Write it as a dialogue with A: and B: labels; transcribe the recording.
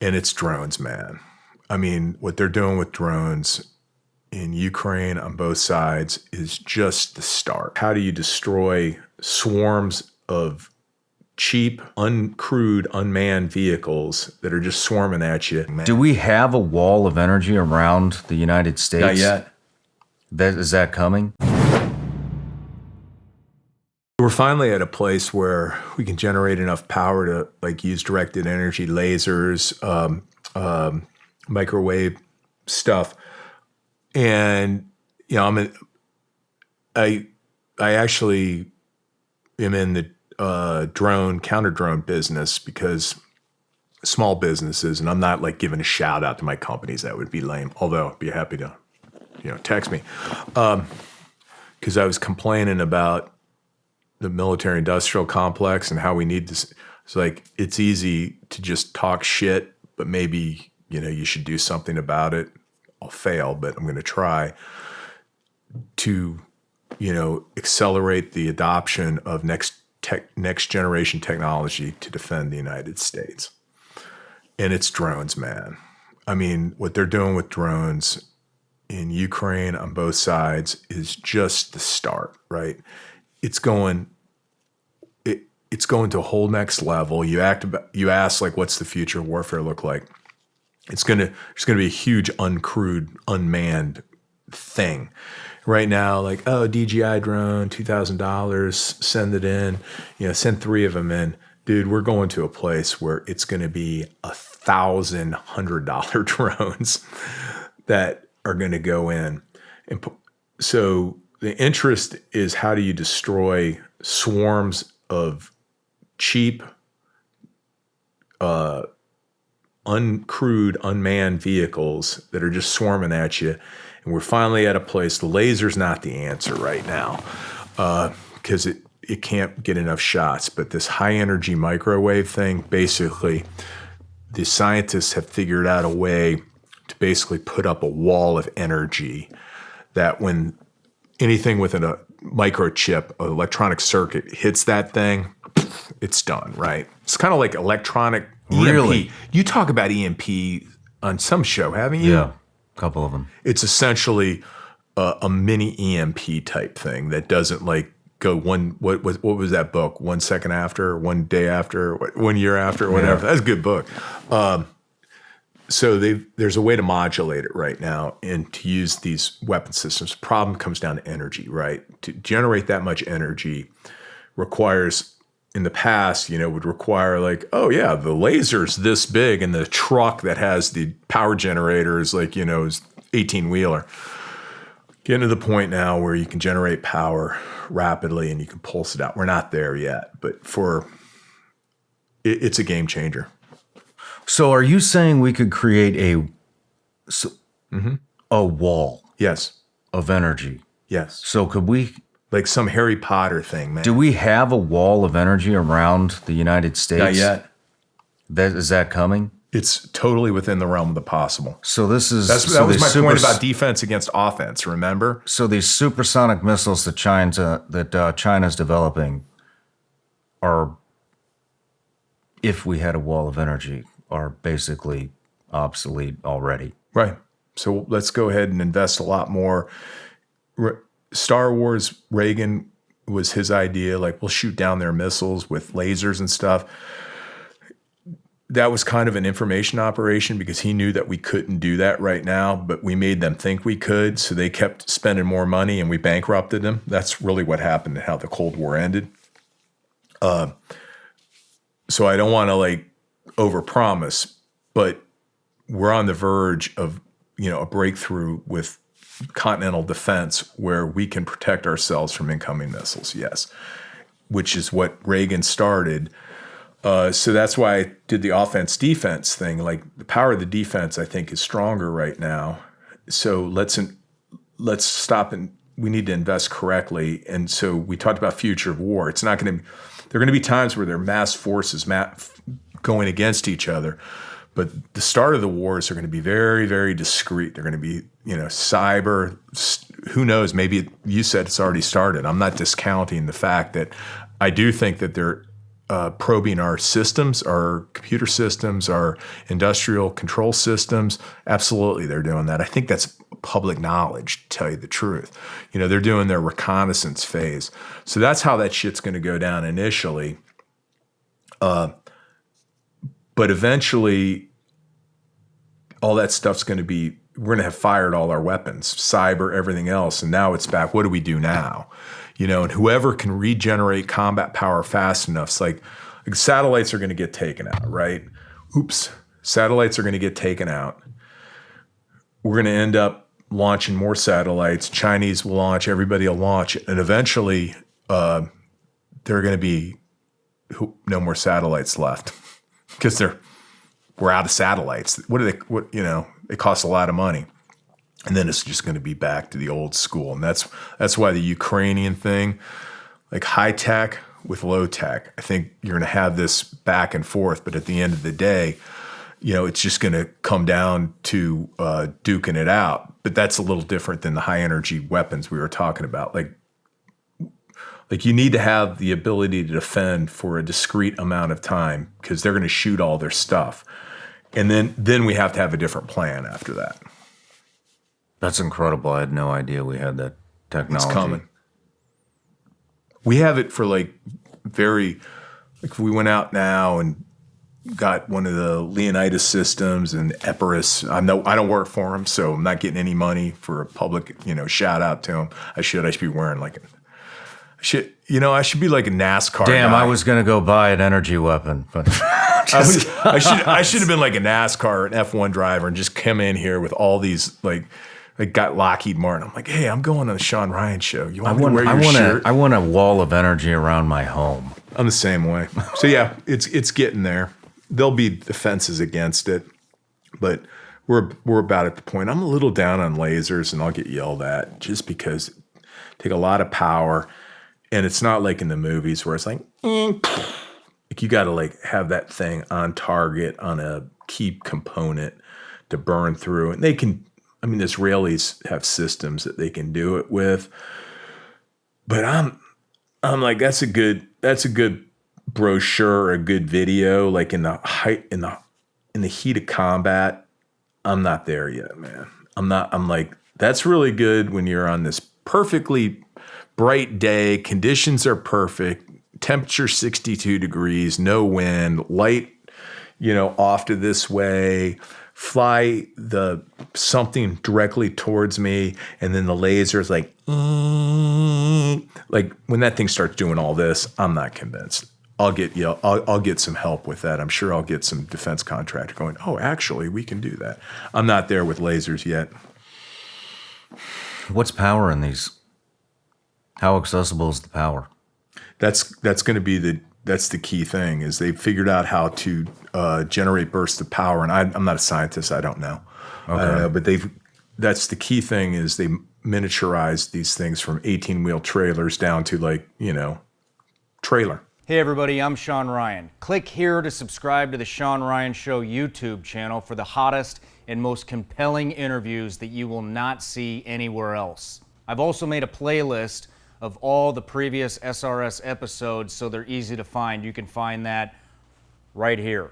A: And it's drones, man. I mean, what they're doing with drones in Ukraine on both sides is just the start. How do you destroy swarms of cheap, uncrewed, unmanned vehicles that are just swarming at you? Man.
B: Do we have a wall of energy around the United States?
A: Not yet.
B: Is that coming?
A: We're finally at a place where we can generate enough power to like use directed energy, lasers, microwave stuff. And, you know, I actually am in the counter drone business because small businesses, and I'm not like giving a shout out to my companies. That would be lame. Although I'd be happy to, text me. Because I was complaining about the military industrial complex and how we need this. It's like, it's easy to just talk shit, but maybe, you should do something about it. I'll fail, but I'm going to try to, accelerate the adoption of next generation technology to defend the United States. And it's drones, man. I mean, what they're doing with drones in Ukraine on both sides is just the start, right? It's going to a whole next level. You ask like, what's the future of warfare look like? There's going to be a huge uncrewed, unmanned thing. Right now, like, oh, DJI drone, $2,000, send it in, send 3 of them in. Dude, we're going to a place where it's going to be $1,100 drones that are going to go in. And so the interest is, how do you destroy swarms of cheap, uncrewed, unmanned vehicles that are just swarming at you? And we're finally at a place, the laser's not the answer right now because it can't get enough shots. But this high energy microwave thing, basically, the scientists have figured out a way to basically put up a wall of energy that when anything within a microchip, an electronic circuit hits that thing, it's done, right? It's kind of like electronic EMP.
B: Really?
A: You talk about EMP on some show, haven't you?
B: Yeah, a couple of them.
A: It's essentially a mini EMP type thing that doesn't like go what was that book? 1 second after, 1 day after, 1 year after, whatever. Yeah. That's a good book. So there's a way to modulate it right now and to use these weapon systems. Problem comes down to energy, right? To generate that much energy requires, in the past, would require like, oh yeah, the laser's this big and the truck that has the power generator is like, is 18-wheeler. Getting to the point now where you can generate power rapidly and you can pulse it out. We're not there yet, but it's a game changer.
B: So are you saying we could create a wall?
A: Yes.
B: Of energy?
A: Yes.
B: So could we...
A: Like some Harry Potter thing, man.
B: Do we have a wall of energy around the United States?
A: Not yet.
B: Is that coming?
A: It's totally within the realm of the possible.
B: So that
A: was my point about defense against offense, remember?
B: So these supersonic missiles that China's developing are, if we had a wall of energy, are basically obsolete already.
A: Right. So let's go ahead and invest a lot more. Star Wars, Reagan was his idea, like we'll shoot down their missiles with lasers and stuff. That was kind of an information operation because he knew that we couldn't do that right now, but we made them think we could. So they kept spending more money and we bankrupted them. That's really what happened and how the Cold War ended. So I don't want to like overpromise, but we're on the verge of, a breakthrough with continental defense where we can protect ourselves from incoming missiles. Yes. Which is what Reagan started. So that's why I did the offense defense thing. Like the power of the defense, I think, is stronger right now. So let's stop and we need to invest correctly. And so we talked about future of war. It's not going to. There are going to be times where there are mass forces going against each other, but the start of the wars are going to be very, very discreet. They're going to be, cyber. Who knows? Maybe you said it's already started. I'm not discounting the fact that I do think that there probing our systems, our computer systems, our industrial control systems. Absolutely, they're doing that. I think that's public knowledge, to tell you the truth. They're doing their reconnaissance phase. So that's how that shit's going to go down initially. But eventually, all that stuff's going to be, we're going to have fired all our weapons, cyber, everything else. And now it's back. What do we do now? And whoever can regenerate combat power fast enough, it's like satellites are going to get taken out, right? Oops. Satellites are going to get taken out. We're going to end up launching more satellites. Chinese will launch. Everybody will launch. And eventually, there are going to be no more satellites left because we're out of satellites. It costs a lot of money. And then it's just going to be back to the old school. And that's why the Ukrainian thing, like high tech with low tech, I think you're going to have this back and forth. But at the end of the day, it's just going to come down to duking it out. But that's a little different than the high energy weapons we were talking about. Like you need to have the ability to defend for a discrete amount of time because they're going to shoot all their stuff. And then we have to have a different plan after that.
B: That's incredible. I had no idea we had that technology.
A: It's coming. We have it for we went out now and got one of the Leonidas systems and Epirus. I don't work for them, so I'm not getting any money for a public, shout out to them. I should be wearing I should be like a NASCAR
B: Damn,
A: guy.
B: I was going to go buy an energy weapon, but
A: I should have been like a NASCAR, an F1 driver, and just come in here with all these got Lockheed Martin. I'm like, hey, I'm going on the Shawn Ryan show. You want me to wear your shirt?
B: I want a wall of energy around my home.
A: I'm the same way. So yeah, it's getting there. There'll be defenses against it, but we're about at the point. I'm a little down on lasers, and I'll get yelled at just because they take a lot of power, and it's not like in the movies where it's like you got to have that thing on target on a key component to burn through, and they can. I mean, the Israelis have systems that they can do it with, but I'm like, that's a good brochure or a good video. Like in the heat of combat, I'm not there yet, man. I'm like, that's really good when you're on this perfectly bright day, conditions are perfect, temperature 62 degrees, no wind, light, off to this way. Fly something directly towards me, and then the laser is like when that thing starts doing all this, I'm not convinced. I'll get some help with that. I'm sure I'll get some defense contractor going, oh, actually, we can do that. I'm not there with lasers yet.
B: What's power in these? How accessible is the power?
A: That's going to be that's the key thing is they figured out how to generate bursts of power. And I'm not a scientist. I don't know.
B: Okay.
A: But that's the key thing is they miniaturized these things from 18-wheel trailers down to trailer.
C: Hey everybody, I'm Shawn Ryan. Click here to subscribe to the Shawn Ryan Show YouTube channel for the hottest and most compelling interviews that you will not see anywhere else. I've also made a playlist of all the previous SRS episodes so they're easy to find. You can find that right here.